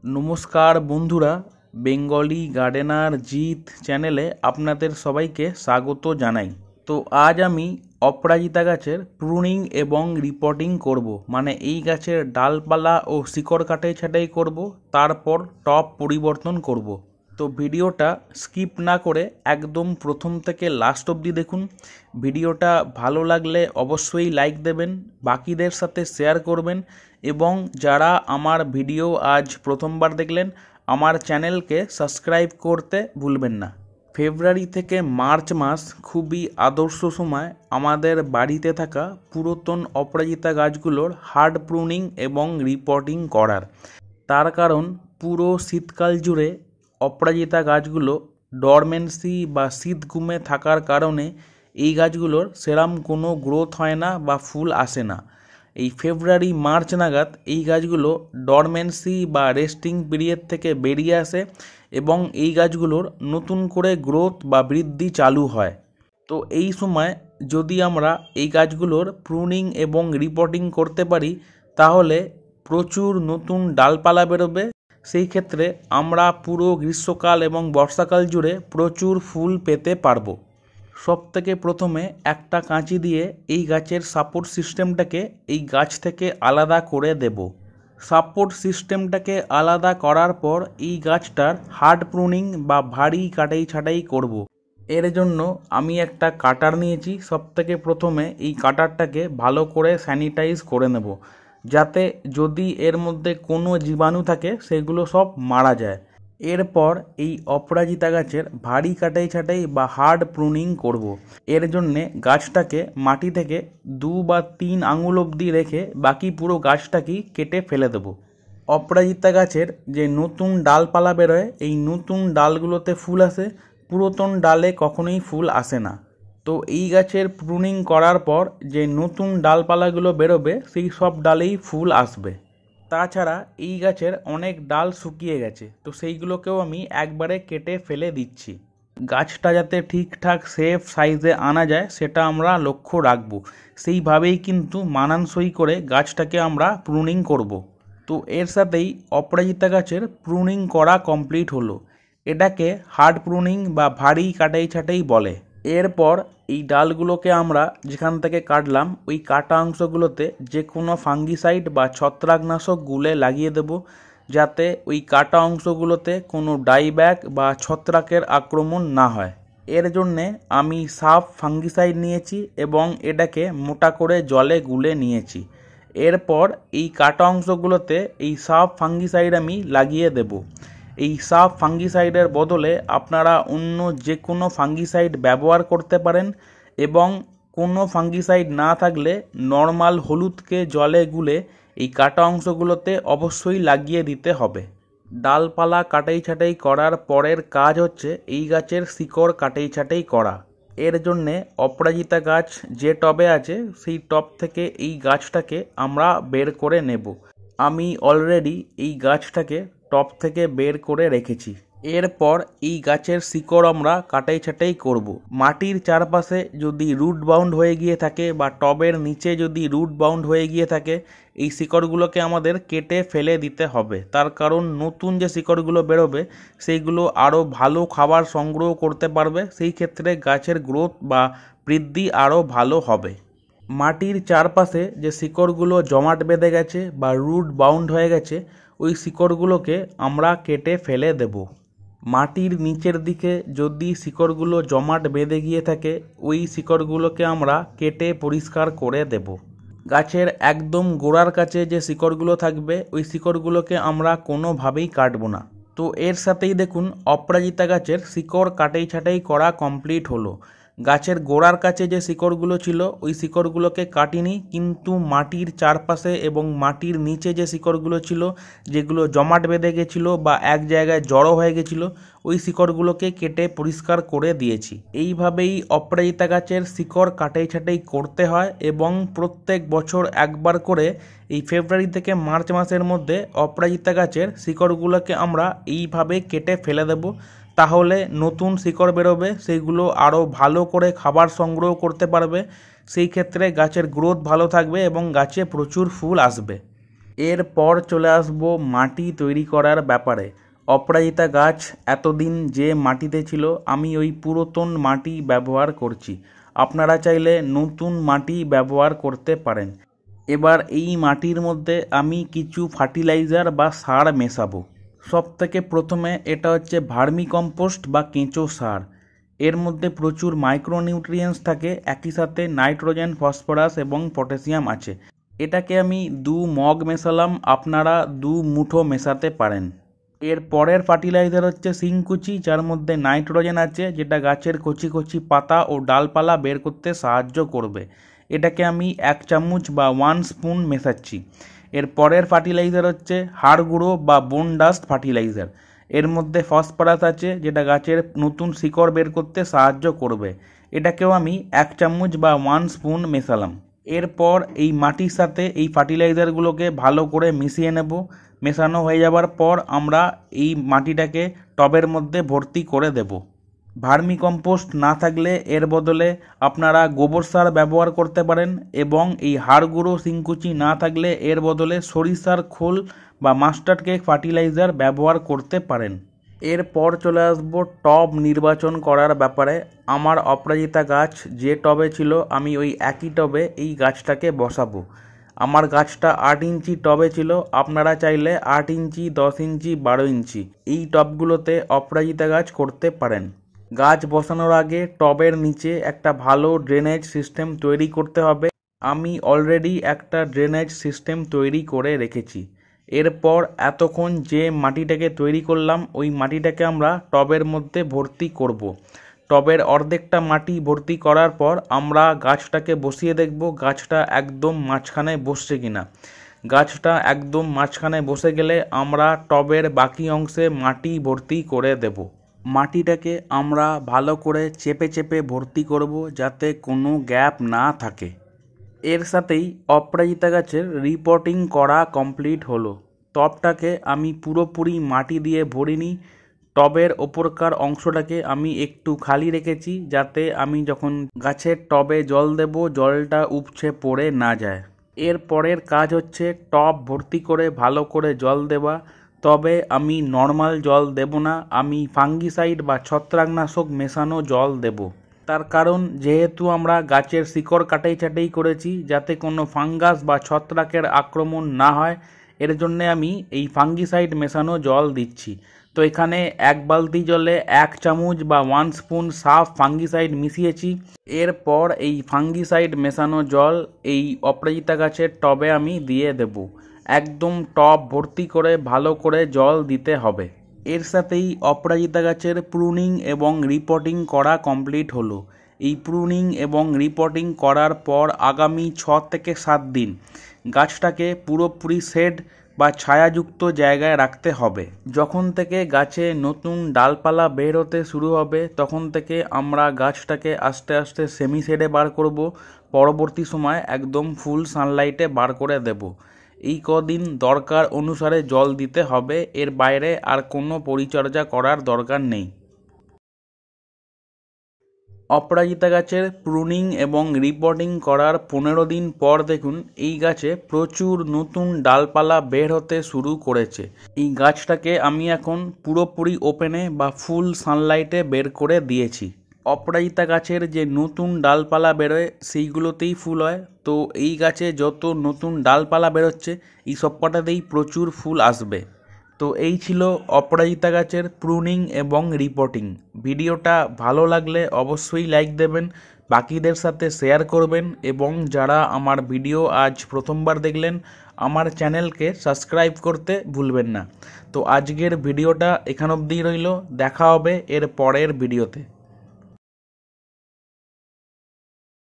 নমস্কার বন্ধুরা, Bengali gardener Jeet চ্যানেলে আপনাদের সবাইকে স্বাগত জানাই। তো আজ আমি অপরাজিতা গাছের প্রুনিং এবং রিপোর্টিং করব, মানে এই গাছের ডালপালা ও শিকড় কাটাই ছাঁটাই করব, তারপর টব পরিবর্তন করব। তো ভিডিওটা স্কিপ না করে একদম প্রথম থেকে লাস্ট অবধি দেখুন। ভিডিওটা ভালো লাগলে অবশ্যই লাইক দেবেন, বাকিদের সাথে শেয়ার করবেন এবং যারা আমার ভিডিও আজ প্রথমবার দেখলেন আমার চ্যানেলকে সাবস্ক্রাইব করতে ভুলবেন না। ফেব্রুয়ারি থেকে মার্চ মাস খুবই আদর্শ সময় আমাদের বাড়িতে থাকা পুরাতন অপরাজিতা গাছগুলোর হার্ড প্রুনিং এবং রিপোর্টিং করার। তার কারণ পুরো শীতকাল জুড়ে অপরাজিতা গাছগুলো ডরমেন্সি বা শীত ঘুমে থাকার কারণে এই গাছগুলোর সেরম কোনো গ্রোথ হয় না বা ফুল আসে না। এই ফেব্রুয়ারি মার্চ নাগাদ এই গাছগুলো ডরমেন্সি বা রেস্টিং পিরিয়ড থেকে বেরিয়ে আসে এবং এই গাছগুলোর নতুন করে গ্রোথ বা বৃদ্ধি চালু হয়। তো এই সময় যদি আমরা এই গাছগুলোর প্রুনিং এবং রিপোর্টিং করতে পারি তাহলে প্রচুর নতুন ডালপালা বেরোবে। সেই ক্ষেত্রে আমরা পুরো গ্রীষ্মকাল এবং বর্ষাকাল জুড়ে প্রচুর ফুল পেতে পারবো। সব থেকে প্রথমে একটা কাঁচি দিয়ে এই গাছের সাপোর্ট সিস্টেমটাকে এই গাছ থেকে আলাদা করে দেব। সাপোর্ট সিস্টেমটাকে আলাদা করার পর এই গাছটার হার্ড প্রুনিং বা ভারী কাটাই ছাঁটাই করব। এর জন্য আমি একটা কাটার নিয়েছি। সব থেকে প্রথমে এই কাটারটাকে ভালো করে স্যানিটাইজ করে নেব, যাতে যদি এর মধ্যে কোনো জীবাণু থাকে সেগুলো সব মারা যায়। এরপর এই অপরাজিতা গাছের ভারী কাটাই ছাঁটাই বা হার্ড প্রুনিং করব। এর জন্যে গাছটাকে মাটি থেকে 2 বা 3 আঙুল অবধি রেখে বাকি পুরো গাছটাকেই কেটে ফেলে দেব। অপরাজিতা গাছের যে নতুন ডালপালা বেরোয় এই নতুন ডালগুলোতে ফুল আসে, পুরাতন ডালে কখনোই ফুল আসে না। তো এই গাছের প্রুনিং করার পর যে নতুন ডালপালাগুলো বেরোবে সেই সব ডালেই ফুল আসবে। তাছাড়া এই গাছের অনেক ডাল শুকিয়ে গেছে, তো সেইগুলোকেও আমি একবারে কেটে ফেলে দিচ্ছি। গাছটা যাতে ঠিকঠাক শেপ সাইজে আনা যায় সেটা আমরা লক্ষ্য রাখবো। সেইভাবেই কিন্তু মানানসই করে গাছটাকে আমরা প্রুনিং করব। তো এর সাথেই অপরাজিতা গাছের প্রুনিং করা কমপ্লিট হলো। এটাকে হার্ড প্রুনিং বা ভারী কাটাই ছাঁটাই বলে। এরপর এই ডালগুলোকে আমরা যেখান থেকে কাটলাম ওই কাটা অংশগুলোতে যে কোনো ফাঙ্গিসাইড বা ছত্রাকনাশক গুলে লাগিয়ে দেব, যাতে ওই কাটা অংশগুলোতে কোনো ডাইব্যাক বা ছত্রাকের আক্রমণ না হয়। এর জন্যে আমি সাফ ফাঙ্গিসাইড নিয়েছি এবং এটাকে মোটা করে জলে গুলে নিয়েছি। এরপর এই কাটা অংশগুলোতে এই সাফ ফাঙ্গিসাইড আমি লাগিয়ে দেব। এই সাফ ফাঙ্গিসাইডের বদলে আপনারা অন্য যে কোনো ফাঙ্গিসাইড ব্যবহার করতে পারেন এবং কোনো ফাঙ্গিসাইড না থাকলে নর্মাল হলুদকে জলে গুলে এই কাটা অংশগুলোতে অবশ্যই লাগিয়ে দিতে হবে। ডালপালা কাটাই ছাঁটাই করার পরের কাজ হচ্ছে এই গাছের শিকড় কাটাই ছাঁটাই করা। এর জন্যে অপরাজিতা গাছ যে টবে আছে সেই টব থেকে এই গাছটাকে আমরা বের করে নেব। আমি অলরেডি এই গাছটাকে টব থেকে বের করে রেখেছি। এরপর এই গাছের শিকড় আমরা কাটাই ছাঁটাই করব। মাটির চারপাশে যদি রুট বাউন্ড হয়ে গিয়ে থাকে বা টবের নিচে যদি রুট বাউন্ড হয়ে গিয়ে থাকে এই শিকড়গুলোকে আমাদের কেটে ফেলে দিতে হবে। তার কারণ নতুন যে শিকড়গুলো বেরোবে সেইগুলো আরও ভালো খাবার সংগ্রহ করতে পারবে, সেই ক্ষেত্রে গাছের গ্রোথ বা বৃদ্ধি আরও ভালো হবে। মাটির চারপাশে যে শিকড়গুলো জমাট বেঁধে গেছে বা রুট বাউন্ড হয়ে গেছে ওই শিকড়গুলোকে আমরা কেটে ফেলে দেব। মাটির নিচের দিকে যদি শিকড়গুলো জমাট বেঁধে গিয়ে থাকে ওই শিকড়গুলোকে আমরা কেটে পরিষ্কার করে দেব। গাছের একদম গোড়ার কাছে যে শিকড়গুলো থাকবে ওই শিকড়গুলোকে আমরা কোনোভাবেই কাটবো না। তো এর সাথেই দেখুন অপরাজিতা গাছের শিকড় কাটাই ছাঁটাই করা কমপ্লিট হলো। গাছের গোড়ার কাছে যে শিকড়গুলো ছিল ওই শিকড়গুলোকে কাটিনি, কিন্তু মাটির চারপাশে এবং মাটির নিচে যে শিকড়গুলো ছিল যেগুলো জমাট বেঁধে গেছিলো বা এক জায়গায় জড়ো হয়ে গেছিলো ওই শিকড়গুলোকে কেটে পরিষ্কার করে দিয়েছি। এইভাবেই অপরাজিতা গাছের শিকড় কাটাই ছাঁটাই করতে হয় এবং প্রত্যেক বছর একবার করে এই ফেব্রুয়ারি থেকে মার্চ মাসের মধ্যে অপরাজিতা গাছের শিকড়গুলোকে আমরা এইভাবে কেটে ফেলে দেব। তাহলে নতুন শিকড় বেরোবে, সেইগুলো আরও ভালো করে খাবার সংগ্রহ করতে পারবে। সেই ক্ষেত্রে গাছের গ্রোথ ভালো থাকবে এবং গাছে প্রচুর ফুল আসবে। এরপর চলে আসবো মাটি তৈরি করার ব্যাপারে। অপরাজিতা গাছ এতদিন যে মাটিতে ছিল আমি ওই পুরাতন মাটি ব্যবহার করছি। আপনারা চাইলে নতুন মাটি ব্যবহার করতে পারেন। এবার এই মাটির মধ্যে আমি কিছু ফার্টিলাইজার বা সার মেশাবো। সবথেকে প্রথমে এটা হচ্ছে ভার্মি কম্পোস্ট বা কেঁচো সার। এর মধ্যে প্রচুর মাইক্রোনিউট্রিয়েন্টস থাকে, একই সাথে নাইট্রোজেন, ফসফরাস এবং পটাশিয়াম আছে। এটাকে আমি 2 মগ মেশালাম, আপনারা 2 মুঠো মেশাতে পারেন। এর পরের ফার্টিলাইজার হচ্ছে শিংকুচি, যার মধ্যে নাইট্রোজেন আছে, যেটা গাছের কচি কচি পাতা ও ডালপালা বের করতে সাহায্য করবে। এটাকে আমি 1 চামচ বা 1 স্পুন মেশাচ্ছি। এর পরের ফার্টিলাইজার হচ্ছে হাড় গুঁড়ো বা বোন ডাস্ট ফার্টিলাইজার। এর মধ্যে ফসফরাস আছে, যেটা গাছের নতুন শিকড় বের করতে সাহায্য করবে। এটাকেও আমি 1 চামচ বা 1 স্পুন মেশালাম। এরপর এই মাটির সাথে এই ফার্টিলাইজারগুলোকে ভালো করে মিশিয়ে নেব। মেশানো হয়ে যাবার পর আমরা এই মাটিটাকে টবের মধ্যে ভর্তি করে দেব। ভার্মি কম্পোস্ট না থাকলে এর বদলে আপনারা গোবর সার ব্যবহার করতে পারেন, এবং এই হাড় গুঁড়ো শিংকুচি না থাকলে এর বদলে সরিষার খোল বা মাস্টার্ড কেক ফার্টিলাইজার ব্যবহার করতে পারেন। এরপর চলে আসবো টব নির্বাচন করার ব্যাপারে। আমার অপরাজিতা গাছ যে টবে ছিল আমি ওই একই টবে এই গাছটাকে বসাবো। আমার গাছটা 8 ইঞ্চি টবে ছিল, আপনারা চাইলে 8 ইঞ্চি, 10 ইঞ্চি, 12 ইঞ্চি এই টবগুলোতে অপরাজিতা গাছ করতে পারেন। গাছ বসানোর আগে টবের নিচে একটা ভালো ড্রেনেজ সিস্টেম তৈরি করতে হবে। আমি অলরেডি একটা ড্রেনেজ সিস্টেম তৈরি করে রেখেছি। এরপর এতক্ষণ যে মাটিটাকে তৈরি করলাম ওই মাটিটাকে আমরা টবের মধ্যে ভর্তি করব। টবের অর্ধেকটা মাটি ভর্তি করার পর আমরা গাছটাকে বসিয়ে দেখব গাছটা একদম মাঝখানে বসছে কিনা। গাছটা একদম মাঝখানে বসে গেলে আমরা টবের বাকি অংশে মাটি ভর্তি করে দেব। মাটিটাকে আমরা ভালো করে চেপে চেপে ভর্তি করব যাতে কোনো গ্যাপ না থাকে। এর সাথেই অপরাজিতা গাছের রিপোর্টিং করা কমপ্লিট হলো। টবটাকে আমি পুরোপুরি মাটি দিয়ে ভরিনি, টবের ওপরকার অংশটাকে আমি একটু খালি রেখেছি যাতে আমি যখন গাছের টবে জল দেব জলটা উপচে পড়ে না যায়। এর পরের কাজ হচ্ছে টব ভর্তি করে ভালো করে জল দেওয়া। তবে আমি নর্মাল জল দেব না, আমি ফাঙ্গিসাইড বা ছত্রাকনাশক মেশানো জল দেব। তার কারণ যেহেতু আমরা গাছের শিকড় কাটাই ছাটাই করেছি যাতে কোনো ফাঙ্গাস বা ছত্রাকের আক্রমণ না হয়, এর জন্যে আমি এই ফাঙ্গিসাইড মেশানো জল দিচ্ছি। তো এখানে 1 বালতি জলে 1 চামচ বা 1 স্পুন সাফ ফাঙ্গিসাইড মিশিয়েছি। এরপর এই ফাঙ্গিসাইড মেশানো জল এই অপরাজিতা গাছের টবে আমি দিয়ে দেব। একদম টব ভর্তি করে ভালো করে জল দিতে হবে। এর সাথেই অপরাজিতা গাছের প্রুনিং এবং রিপোর্টিং করা কমপ্লিট হলো। এই প্রুনিং এবং রিপোর্টিং করার পর আগামী 6 থেকে 7 দিন গাছটাকে পুরোপুরি শেড বা ছায়াযুক্ত জায়গায় রাখতে হবে। যখন থেকে গাছে নতুন ডালপালা বের হতে শুরু হবে তখন থেকে আমরা গাছটাকে আস্তে আস্তে সেমি শেডে বার করব। পরবর্তী সময় একদম ফুল সানলাইটে বার করে দেব। এই কদিন দরকার অনুসারে জল দিতে হবে, এর বাইরে আর কোনো পরিচর্যা করার দরকার নেই। অপরাজিতা গাছের প্রুনিং এবং রিপোর্টিং করার 15 দিন পর দেখুন এই গাছে প্রচুর নতুন ডালপালা বের হতে শুরু করেছে। এই গাছটাকে আমি এখন পুরোপুরি ওপেনে বা ফুল সানলাইটে বের করে দিয়েছি। অপরাজিতা গাছের যে নতুন ডালপালা বেরোয় সেইগুলোতেই ফুল হয়, তো এই গাছে যত নতুন ডালপালা বেরোচ্ছে এই সবকটাতেই প্রচুর ফুল আসবে। তো এই ছিল অপরাজিতা গাছের প্রুনিং এবং রিপোর্টিং। ভিডিওটা ভালো লাগলে অবশ্যই লাইক দেবেন, বাকিদের সাথে শেয়ার করবেন, এবং যারা আমার ভিডিও আজ প্রথমবার দেখলেন আমার চ্যানেলকে সাবস্ক্রাইব করতে ভুলবেন না। তো আজকের ভিডিওটা এখান অবধিই রইল, দেখা হবে এর পরের ভিডিওতে।